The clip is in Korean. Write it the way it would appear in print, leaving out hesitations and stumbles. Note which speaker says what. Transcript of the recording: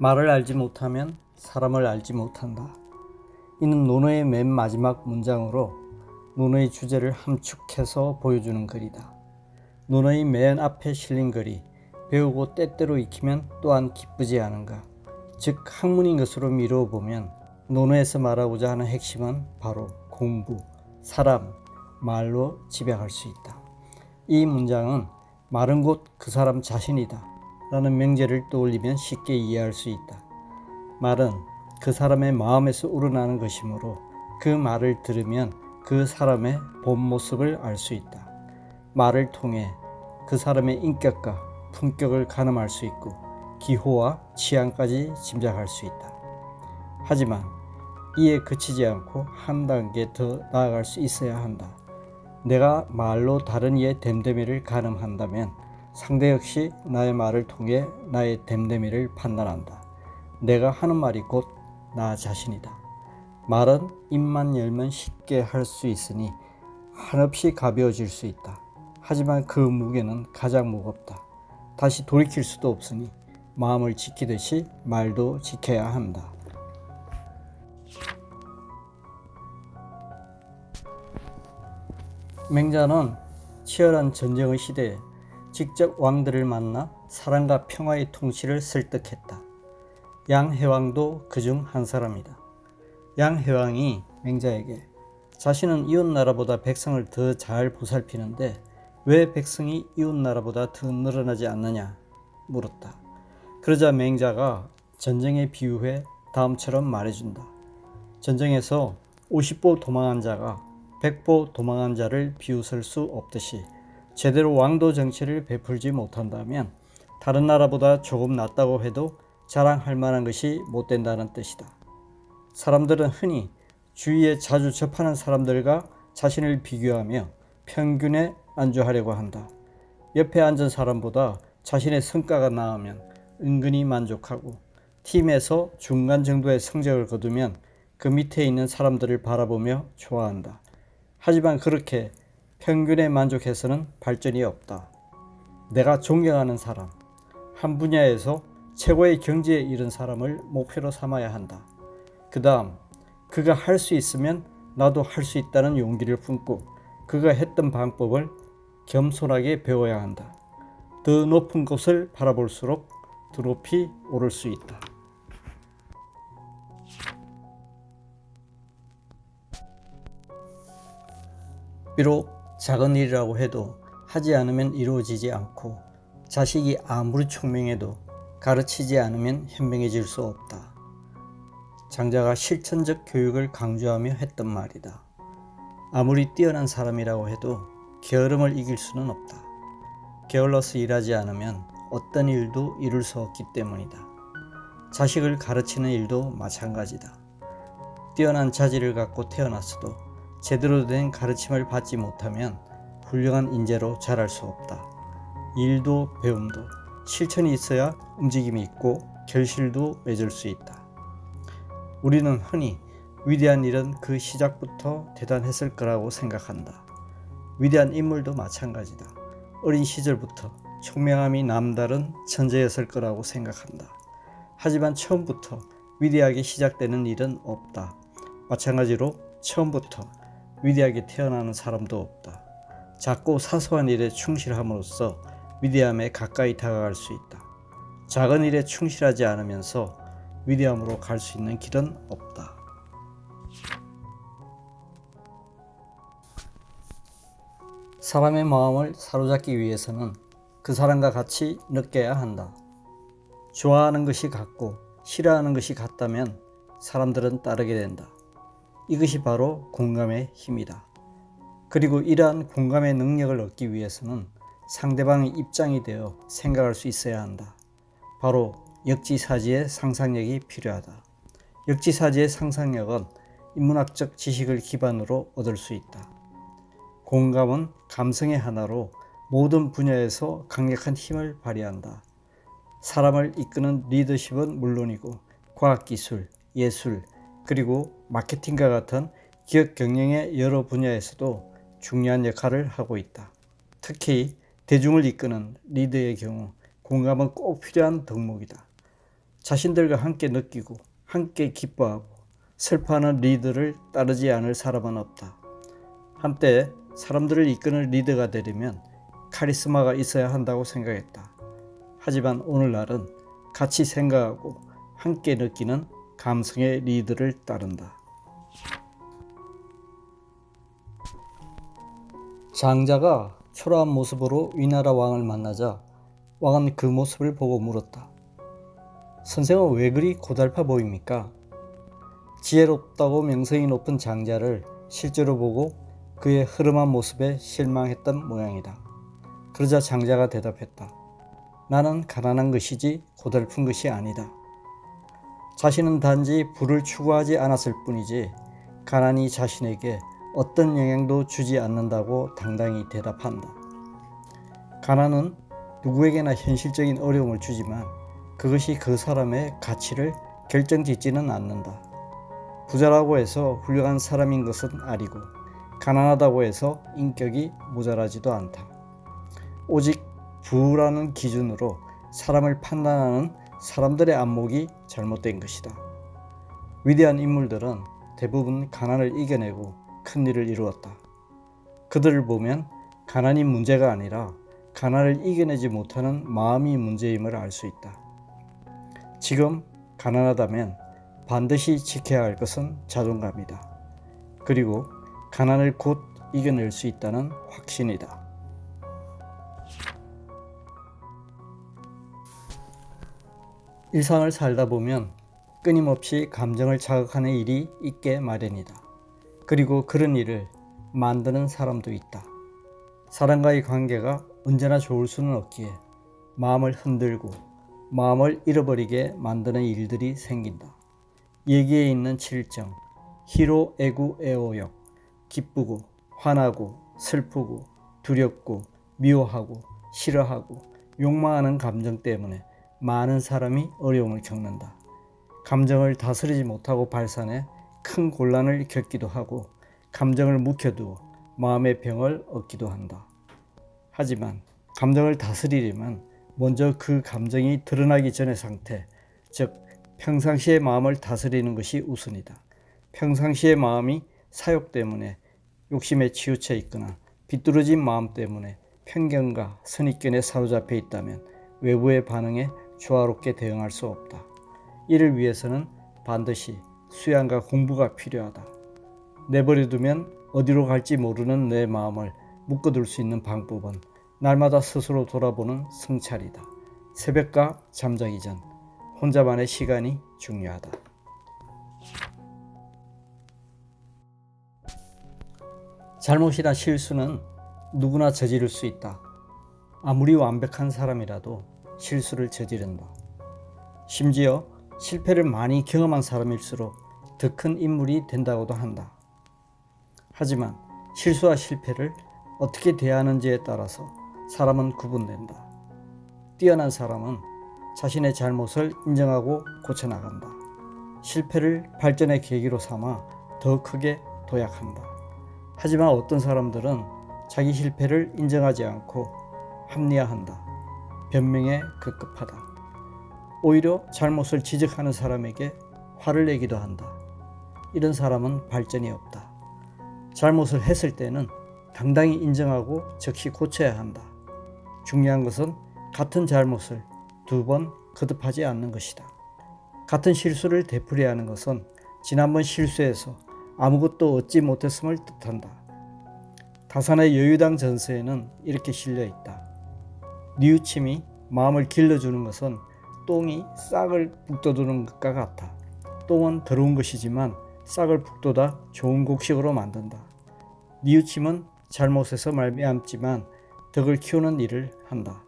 Speaker 1: 말을 알지 못하면 사람을 알지 못한다. 이는 논어의 맨 마지막 문장으로 논어의 주제를 함축해서 보여주는 글이다. 논어의 맨 앞에 실린 글이 배우고 때때로 익히면 또한 기쁘지 않은가. 즉 학문인 것으로 미루어 보면 논어에서 말하고자 하는 핵심은 바로 공부, 사람, 말로 집약할 수 있다. 이 문장은 말은 곧 그 사람 자신이다 라는 명제를 떠올리면 쉽게 이해할 수 있다. 말은 그 사람의 마음에서 우러나는 것이므로 그 말을 들으면 그 사람의 본 모습을 알 수 있다. 말을 통해 그 사람의 인격과 품격을 가늠할 수 있고 기호와 취향까지 짐작할 수 있다. 하지만 이에 그치지 않고 한 단계 더 나아갈 수 있어야 한다. 내가 말로 다른 이의 됨됨이를 가늠한다면 상대 역시 나의 말을 통해 나의 됨됨이를 판단한다. 내가 하는 말이 곧 나 자신이다. 말은 입만 열면 쉽게 할 수 있으니 한없이 가벼워질 수 있다. 하지만 그 무게는 가장 무겁다. 다시 돌이킬 수도 없으니 마음을 지키듯이 말도 지켜야 한다. 맹자는 치열한 전쟁의 시대에 직접 왕들을 만나 사랑과 평화의 통치를 설득했다. 양해왕도 그중 한 사람이다. 양해왕이 맹자에게 자신은 이웃나라보다 백성을 더 잘 보살피는데 왜 백성이 이웃나라보다 더 늘어나지 않느냐 물었다. 그러자 맹자가 전쟁에 비유해 다음처럼 말해준다. 전쟁에서 50보 도망한 자가 100보 도망한 자를 비웃을 수 없듯이 제대로 왕도 정치를 베풀지 못한다면 다른 나라보다 조금 낫다고 해도 자랑할 만한 것이 못 된다는 뜻이다. 사람들은 흔히 주위에 자주 접하는 사람들과 자신을 비교하며 평균에 안주하려고 한다. 옆에 앉은 사람보다 자신의 성과가 나으면 은근히 만족하고 팀에서 중간 정도의 성적을 거두면 그 밑에 있는 사람들을 바라보며 좋아한다. 하지만 그렇게 평균에 만족해서는 발전이 없다. 내가 존경하는 사람, 한 분야에서 최고의 경지에 이른 사람을 목표로 삼아야 한다. 그 다음 그가 할 수 있으면 나도 할 수 있다는 용기를 품고 그가 했던 방법을 겸손하게 배워야 한다. 더 높은 곳을 바라볼수록 더 높이 오를 수 있다. 비록 작은 일이라고 해도 하지 않으면 이루어지지 않고 자식이 아무리 총명해도 가르치지 않으면 현명해질 수 없다. 장자가 실천적 교육을 강조하며 했던 말이다. 아무리 뛰어난 사람이라고 해도 게으름을 이길 수는 없다. 게을러서 일하지 않으면 어떤 일도 이룰 수 없기 때문이다. 자식을 가르치는 일도 마찬가지다. 뛰어난 자질을 갖고 태어났어도 제대로 된 가르침을 받지 못하면 훌륭한 인재로 자랄 수 없다. 일도 배움도 실천이 있어야 움직임이 있고 결실도 맺을 수 있다. 우리는 흔히 위대한 일은 그 시작부터 대단했을 거라고 생각한다. 위대한 인물도 마찬가지다. 어린 시절부터 총명함이 남다른 천재였을 거라고 생각한다. 하지만 처음부터 위대하게 시작되는 일은 없다. 마찬가지로 처음부터 위대하게 태어나는 사람도 없다. 작고 사소한 일에 충실함으로써 위대함에 가까이 다가갈 수 있다. 작은 일에 충실하지 않으면서 위대함으로 갈 수 있는 길은 없다. 사람의 마음을 사로잡기 위해서는 그 사람과 같이 느껴야 한다. 좋아하는 것이 같고 싫어하는 것이 같다면 사람들은 따르게 된다. 이것이 바로 공감의 힘이다. 그리고 이러한 공감의 능력을 얻기 위해서는 상대방의 입장이 되어 생각할 수 있어야 한다. 바로 역지사지의 상상력이 필요하다. 역지사지의 상상력은 인문학적 지식을 기반으로 얻을 수 있다. 공감은 감성의 하나로 모든 분야에서 강력한 힘을 발휘한다. 사람을 이끄는 리더십은 물론이고 과학기술, 예술, 그리고 마케팅과 같은 기업 경영의 여러 분야에서도 중요한 역할을 하고 있다. 특히 대중을 이끄는 리더의 경우 공감은 꼭 필요한 덕목이다. 자신들과 함께 느끼고 함께 기뻐하고 슬퍼하는 리더를 따르지 않을 사람은 없다. 한때 사람들을 이끄는 리더가 되려면 카리스마가 있어야 한다고 생각했다. 하지만 오늘날은 같이 생각하고 함께 느끼는 감성의 리더를 따른다. 장자가 초라한 모습으로 위나라 왕을 만나자 왕은 그 모습을 보고 물었다. 선생은 왜 그리 고달파 보입니까? 지혜롭다고 명성이 높은 장자를 실제로 보고 그의 흐름한 모습에 실망했던 모양이다. 그러자 장자가 대답했다. 나는 가난한 것이지 고달픈 것이 아니다. 자신은 단지 부를 추구하지 않았을 뿐이지 가난이 자신에게 어떤 영향도 주지 않는다고 당당히 대답한다. 가난은 누구에게나 현실적인 어려움을 주지만 그것이 그 사람의 가치를 결정짓지는 않는다. 부자라고 해서 훌륭한 사람인 것은 아니고 가난하다고 해서 인격이 모자라지도 않다. 오직 부라는 기준으로 사람을 판단하는 사람들의 안목이 잘못된 것이다. 위대한 인물들은 대부분 가난을 이겨내고 큰 일을 이루었다. 그들을 보면 가난이 문제가 아니라 가난을 이겨내지 못하는 마음이 문제임을 알 수 있다. 지금 가난하다면 반드시 지켜야 할 것은 자존감이다. 그리고 가난을 곧 이겨낼 수 있다는 확신이다. 일상을 살다 보면 끊임없이 감정을 자극하는 일이 있게 마련이다. 그리고 그런 일을 만드는 사람도 있다. 사람과의 관계가 언제나 좋을 수는 없기에 마음을 흔들고 마음을 잃어버리게 만드는 일들이 생긴다. 얘기에 있는 칠정, 희로 애구 애오역, 기쁘고 화나고 슬프고 두렵고 미워하고 싫어하고 욕망하는 감정 때문에 많은 사람이 어려움을 겪는다. 감정을 다스리지 못하고 발산해 큰 곤란을 겪기도 하고 감정을 묵혀두어 마음의 병을 얻기도 한다. 하지만 감정을 다스리려면 먼저 그 감정이 드러나기 전의 상태, 즉 평상시의 마음을 다스리는 것이 우선이다. 평상시의 마음이 사욕 때문에 욕심에 치우쳐 있거나 비뚤어진 마음 때문에 편견과 선입견에 사로잡혀 있다면 외부의 반응에 조화롭게 대응할 수 없다. 이를 위해서는 반드시 수양과 공부가 필요하다. 내버려두면 어디로 갈지 모르는 내 마음을 묶어둘 수 있는 방법은 날마다 스스로 돌아보는 성찰이다. 새벽과 잠자기 전 혼자만의 시간이 중요하다. 잘못이나 실수는 누구나 저지를 수 있다. 아무리 완벽한 사람이라도 실수를 저지른다. 심지어 실패를 많이 경험한 사람일수록 더 큰 인물이 된다고도 한다. 하지만 실수와 실패를 어떻게 대하는지에 따라서 사람은 구분된다. 뛰어난 사람은 자신의 잘못을 인정하고 고쳐나간다. 실패를 발전의 계기로 삼아 더 크게 도약한다. 하지만 어떤 사람들은 자기 실패를 인정하지 않고 합리화한다. 변명에 급급하다. 오히려 잘못을 지적하는 사람에게 화를 내기도 한다. 이런 사람은 발전이 없다. 잘못을 했을 때는 당당히 인정하고 즉시 고쳐야 한다. 중요한 것은 같은 잘못을 두 번 거듭하지 않는 것이다. 같은 실수를 되풀이하는 하는 것은 지난번 실수에서 아무것도 얻지 못했음을 뜻한다. 다산의 여유당 전서에는 이렇게 실려 있다. 뉘우침이 마음을 길러주는 것은 똥이 싹을 북돋우는 것과 같아. 똥은 더러운 것이지만 싹을 북돋아 좋은 곡식으로 만든다. 뉘우침은 잘못에서 말미암지만 덕을 키우는 일을 한다.